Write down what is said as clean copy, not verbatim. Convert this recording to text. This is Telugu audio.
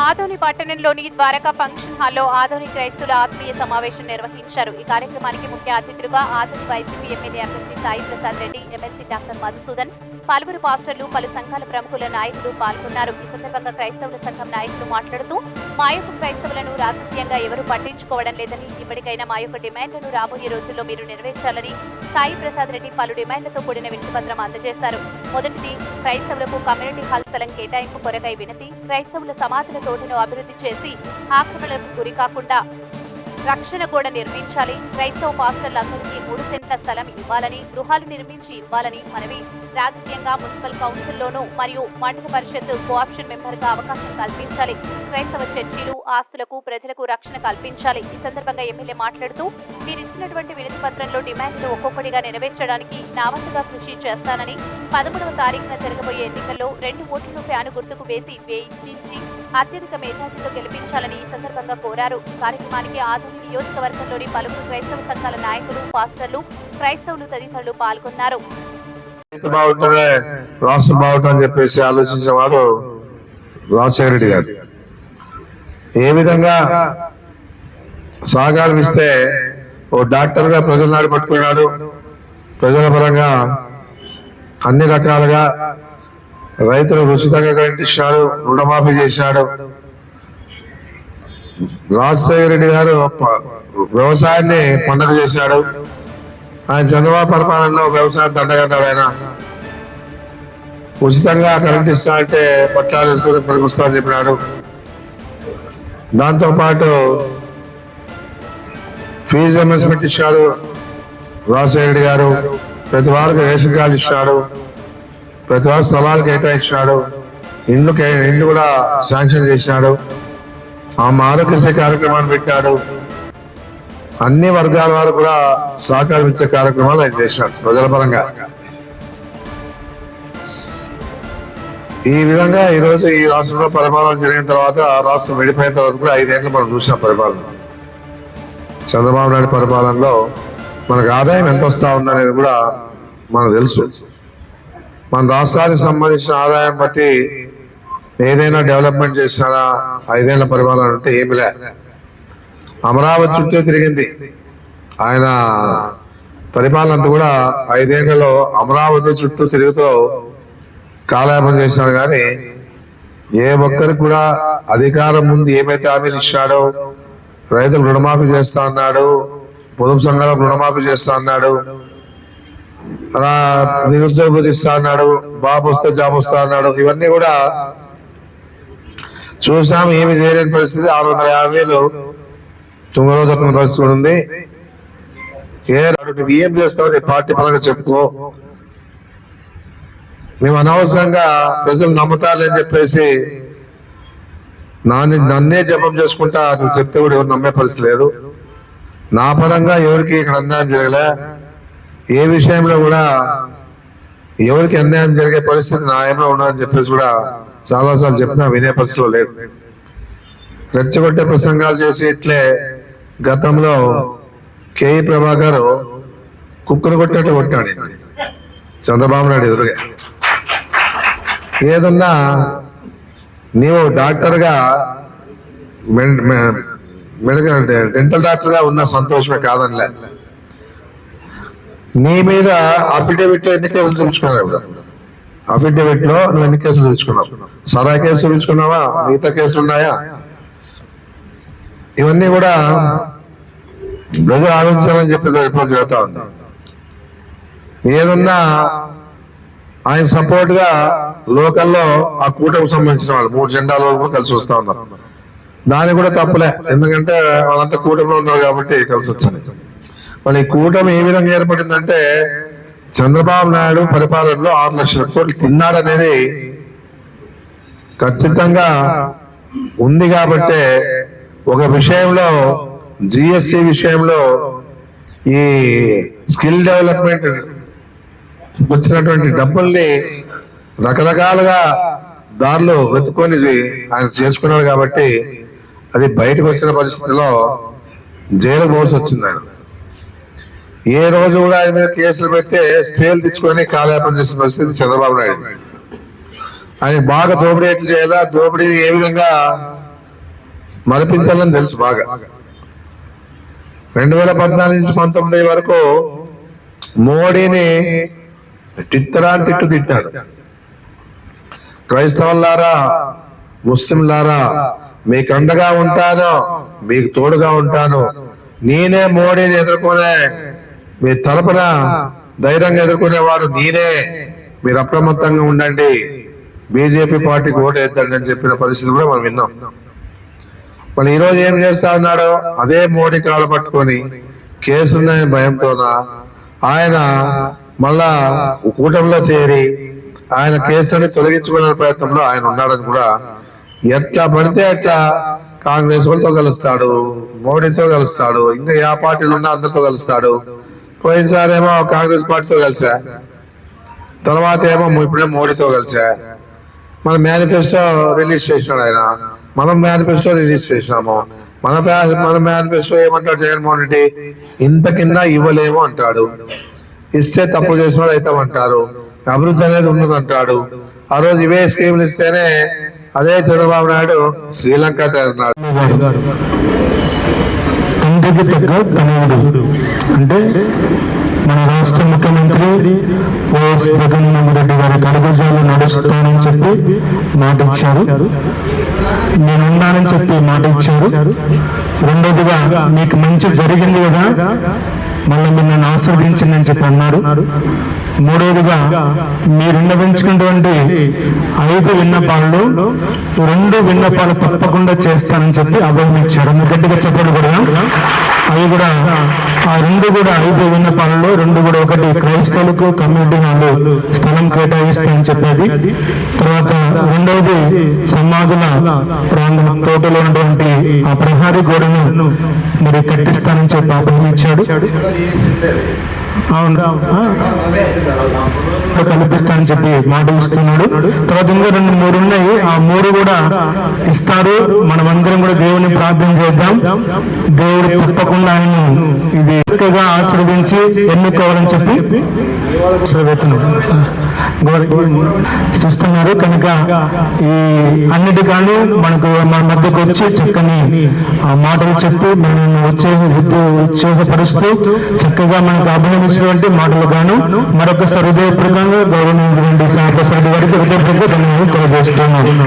ఆదోని పట్టణంలోని ద్వారకా ఫంక్షన్ హాల్లో ఆదోని క్రైస్తవుల ఆత్మీయ సమావేశం నిర్వహించారు. ఈ కార్యక్రమానికి ముఖ్య అతిథులుగా ఆదోని వైసీపీ ఎమ్మెల్యే అభ్యర్థి సాయి ప్రసాద్ రెడ్డి, ఎమ్మెల్సీ డాక్టర్ మధుసూదన్, పలువురు పాస్టర్లు, పలు సంఘాల ప్రముఖుల నాయకులు పాల్గొన్నారు. ఈ సందర్భంగా క్రైస్తవుల సంఘం నాయకులు మాట్లాడుతూ మా యొక్క క్రైస్తవులను రాజకీయంగా ఎవరూ పట్టించుకోవడం లేదని, ఇప్పటికైనా మా యొక్క డిమాండ్లను రాబోయే రోజుల్లో మీరు నెరవేర్చాలని సాయి ప్రసాద్ రెడ్డి పలు డిమాండ్లతో కూడిన వినతిపత్రం అందజేశారు. మొదటిది, క్రైస్తవులకు కమ్యూనిటీ హాల్ స్థలం కేటాయింపు కొరకై వినతి. క్రైస్తవుల సమాధుల తోటను అభివృద్ధి చేసి ఆక్రమణలకు గురి కాకుండా రక్షణ కూడా నిర్మించాలి. క్రైస్తవ పాస్టర్లందరికీ 3 సెంట్ల స్థలం ఇవ్వాలని, గృహాలు నిర్మించి ఇవ్వాలని మనవి. రాజకీయంగా మున్సిపల్ కౌన్సిల్లోనూ మరియు మండల పరిషత్ కోఆప్షన్ మెంబర్గా అవకాశం కల్పించాలి. క్రైస్తవ చర్చిలు, ఆస్తులకు, ప్రజలకు రక్షణ కల్పించాలి. ఈ సందర్భంగా ఎమ్మెల్యే మాట్లాడుతూ మీరిచ్చినటువంటి వినతి పత్రంలో డిమాండ్లు ఒక్కొక్కటిగా నెరవేర్చడానికి నా వంతుగా కృషి చేస్తానని, 13వ తారీఖున జరగబోయే ఎన్నికల్లో 2 ఓట్లను ఫ్యాను గుర్తుకు వేసి వేయించి అత్యధిక మెజార్టీతో గెలిపించాలని ఈ సందర్భంగా కోరారు. కార్యక్రమానికి ఆదోని నియోజకవర్గంలోని పలువురు క్రైస్తవ సంఘాల నాయకులు, పాస్టర్లు, క్రైస్తవులు తదితరులు పాల్గొన్నారు. రాష్ట్రం బాగుంటుందని చెప్పేసి ఆలోచించిన వారు రాజశేఖర రెడ్డి గారు ఏ విధంగా సహకారం ఇస్తే ఓ డాక్టర్ గా ప్రజల నాడు పట్టుకున్నాడు. ప్రజల పరంగా అన్ని రకాలుగా రైతులకు ఉచితంగా కరెంట్ ఇచ్చాడు, రుణమాఫీ చేశాడు. రాజశేఖర రెడ్డి గారు వ్యవసాయాన్ని పండగ చేశాడు. ఆయన చంద్రబాబు పరిపాలనలో వ్యవసాయం దండగడ్డాడు. ఆయన ఉచితంగా కరెంట్ ఇస్తా అంటే పట్టాలు వేసుకుని పనికొస్తామని చెప్పినాడు. దాంతో పాటు ఫీజు రియంబర్స్మెంట్ ఇచ్చాడు రాజశేఖర రెడ్డి గారు. ప్రతి వారికి రేషన్ కార్డు ఇచ్చాడు, ప్రతి వారు స్థలాలు కేటాయించాడు, ఇండ్లు కూడా శాంక్షన్ చేసినాడు. ఆరోగ్యశ్రీ కార్యక్రమాన్ని పెట్టాడు. అన్ని వర్గాల వారు కూడా సహకారం ఇచ్చే కార్యక్రమాలు ఆయన చేశాడు ప్రజల పరంగా. ఈ విధంగా ఈరోజు ఈ రాష్ట్రంలో పరిపాలన జరిగిన తర్వాత, రాష్ట్రం విడిపోయిన తర్వాత కూడా 5 ఏళ్ళు మనం చూసిన పరిపాలన. చంద్రబాబు నాయుడు పరిపాలనలో మనకు ఆదాయం ఎంత వస్తా ఉందనేది కూడా మనకు తెలుసు. మన రాష్ట్రానికి సంబంధించిన ఆదాయం బట్టి ఏదైనా డెవలప్మెంట్ చేసినా 5 ఏళ్ల పరిపాలన అంటే ఏమి లే. అమరావతి చుట్టూ తిరిగింది ఆయన పరిపాలన అంతా కూడా. 5 ఏళ్లలో అమరావతి చుట్టూ తిరుగుతూ కాలయాపన చేసినాడు. కానీ ఏ ఒక్కరికి కూడా అధికారం ముందు ఏమైతే హామీలు ఇచ్చాడో, రైతులు రుణమాఫీ చేస్తా అన్నాడు, పొదుపు సంఘాలకు రుణమాఫీ చేస్తా అన్నాడు, అలా నిరుద్యోగ ఇస్తా అన్నాడు, బాబు వస్తే జాబ్ వస్తా అన్నాడు. ఇవన్నీ కూడా చూసాము. ఏమి చేయలేని పరిస్థితి. 650,000 తుంగలో దొరికిన పరిస్థితి ఉంది. ఏం చేస్తావు నీ పార్టీ పరంగా చెప్పుకో. మేము అనవసరంగా ప్రజలు నమ్ముతారని చెప్పేసి నన్నే జపం చేసుకుంటా నువ్వు చెప్తే కూడా ఎవరు నమ్మే పరిస్థితి లేదు. నా పరంగా ఎవరికి ఇక్కడ అన్యాయం జరగలే. ఏ విషయంలో కూడా ఎవరికి అన్యాయం జరిగే పరిస్థితి న్యాయంలో ఉన్నదని చెప్పేసి కూడా చాలాసార్లు చెప్పినా వినే పరిస్థితిలో లేదు. రెచ్చగొట్టే ప్రసంగాలు చేసి ఇట్లే గతంలో కేఈ ప్రభాకర్ కుక్కను కొట్టినట్టు కొట్టాడు చంద్రబాబు నాయుడు ఎదురుగా. ఏదన్నా నీవు డాక్టర్గా మెడికల్ డెంటల్ డాక్టర్గా ఉన్న సంతోషమే కాదనిలే. నీ మీద అఫిడవిట్ లో ఎన్ని కేసులు చూపించుకున్నావు? ఇప్పుడు అఫిడవిట్ లో నువ్వు ఎన్ని కేసులు చూపించుకున్నావు? సరా కేసు చూపించుకున్నావా? మిగతా కేసులు ఉన్నాయా? ఇవన్నీ కూడా ప్రజలు ఆలోచించాలని చెప్పి రిపోర్ట్ జరుగుతా ఉంది. ఏదన్నా ఆయన సపోర్ట్ గా లోకల్లో ఆ కూటమికి సంబంధించిన వాళ్ళు 3 జెండాల కూడా కలిసి వస్తా ఉన్నారు. దానికి కూడా తప్పులే, ఎందుకంటే వాళ్ళంతా కూటమిలో ఉన్నారు కాబట్టి కలిసి వచ్చింది. మరి ఈ కూటమి ఏ విధంగా ఏర్పడిందంటే చంద్రబాబు నాయుడు పరిపాలనలో 6 లక్షల కోట్లు తిన్నాడనేది ఖచ్చితంగా ఉంది. కాబట్టే ఒక విషయంలో జిఎస్టి విషయంలో ఈ స్కిల్ డెవలప్మెంట్ వచ్చినటువంటి డబ్బుల్ని రకరకాలుగా దారిలో వెతుకొని ఆయన చేసుకున్నాడు. కాబట్టి అది బయటకు వచ్చిన పరిస్థితిలో జైలు పోవాల్సి వచ్చింది. ఆయన ఏ రోజు కూడా ఆయన మీద కేసులు పెడితే స్టేలు తెచ్చుకొని కాలయాపన చేసిన పరిస్థితి చంద్రబాబు నాయుడు. ఆయన బాగా దోపిడీ ఎట్లు చేయాలా, దోపిడీని ఏ విధంగా మరిపించాలని తెలుసు బాగా. 2014 నుంచి 19 వరకు మోడీని తిట్టు తిట్టాడు. క్రైస్తవులారా, ముస్లింలారా, మీకు అండగా ఉంటాను, మీకు తోడుగా ఉంటాను, నేనే మోడీని ఎదుర్కొనే మీ తరపున ధైర్యంగా ఎదుర్కొనేవాడు నేనే, మీరు అప్రమత్తంగా ఉండండి, బీజేపీ పార్టీకి ఓటు వేద్దండి అని చెప్పిన పరిస్థితి కూడా మనం విన్నాం. మళ్ళీ ఈరోజు ఏం చేస్తా ఉన్నాడు, అదే మోడీ కాళ్ళ పట్టుకొని కేసులున్నాయని భయంతోన ఆయన మళ్ళా కూటమిలో చేరి ఆయన కేసులని తొలగించుకునే ప్రయత్నంలో ఆయన ఉన్నాడని కూడా, ఎట్లా పడితే అట్లా కాంగ్రెస్ వాళ్ళతో కలుస్తాడు, మోడీతో కలుస్తాడు, ఇంకా ఏ పార్టీలు ఉన్నా అందరితో కలుస్తాడు. పోయినసారి ఏమో కాంగ్రెస్ పార్టీతో కలిసా, తర్వాత ఏమో ఇప్పుడే మోడీతో కలిసా. మన మేనిఫెస్టో రిలీజ్ చేసినాడు ఆయన, మనం మేనిఫెస్టో రిలీజ్ చేసినాము. మన మేనిఫెస్టో ఏమంటాడు జగన్మోహన్ రెడ్డి, ఇంత కింద ఇవ్వలేము అంటాడు, ఇస్తే తప్పు చేసిన వాళ్ళు అవుతామంటారు, అభివృద్ధి అనేది ఉన్నదంటాడు. ఆ రోజు ఇవే స్కీములు ఇస్తేనే అదే చంద్రబాబు నాయుడు శ్రీలంక తయారు. తండ్రికి తగ్గ తనయుడు అంటే మన రాష్ట్ర ముఖ్యమంత్రి వైఎస్ జగన్మోహన్ రెడ్డి గారి కడుగుజాలు నడుస్తానని చెప్పి మాట ఇచ్చారు, నేనున్నానని చెప్పి మాట ఇచ్చారు. రెండోదిగా మీకు మంచి జరిగింది కదా, మళ్ళీ మీరు నన్ను ఆశీర్వదించిందని చెప్పి అన్నారు. మూడవదిగా మీరు విన్నవించుకున్నటువంటి 5 విన్నపాల్లో 2 విన్నపాలు తప్పకుండా చేస్తానని చెప్పి అభయం ఇచ్చారు. మీరు గట్టిగా చెప్పండి కూడా. అవి కూడా ఆ 2 కూడా 5 విన్నపాలలో 2 కూడా, ఒకటి క్రైస్తవులకు కమ్యూనిటీ హాల్లో స్థలం కేటాయిస్తానని చెప్పేది, తర్వాత రెండవది సమాధుల ప్రాంగణ తోటలో ఉన్నటువంటి ఆ ప్రహారీ గోడను మరి కట్టిస్తానని చెప్పి అభయం ఇచ్చాడు. అవును, కల్పిస్తానని చెప్పి మాట ఇస్తున్నాడు. తర్వాత ఇంకా 2-3 ఉన్నాయి, ఆ 3 కూడా ఇస్తారు. మనమందరం కూడా దేవుని ప్రార్థన చేద్దాం, దేవుడు తప్పకుండా ఆయన ఇది ఎక్కువగా ఆశీర్వదించి ఎన్నుకోవాలని చెప్పి చూస్తున్నారు. కనుక ఈ అన్నిటికాను మనకు మన మధ్యకు వచ్చి చక్కని మాటలు చెప్పి మనల్ని ఉత్సాహపరుస్తూ చక్కగా మనకు అభినందించినటువంటి మాటలు గాను మరొకసారి హృదయపూర్వకంగా గౌరవనీయులైనటువంటి శ్రీ ప్రసాద్ గారికి హృదయపూర్వక ధన్యవాదాలు తెలియజేస్తున్నాను.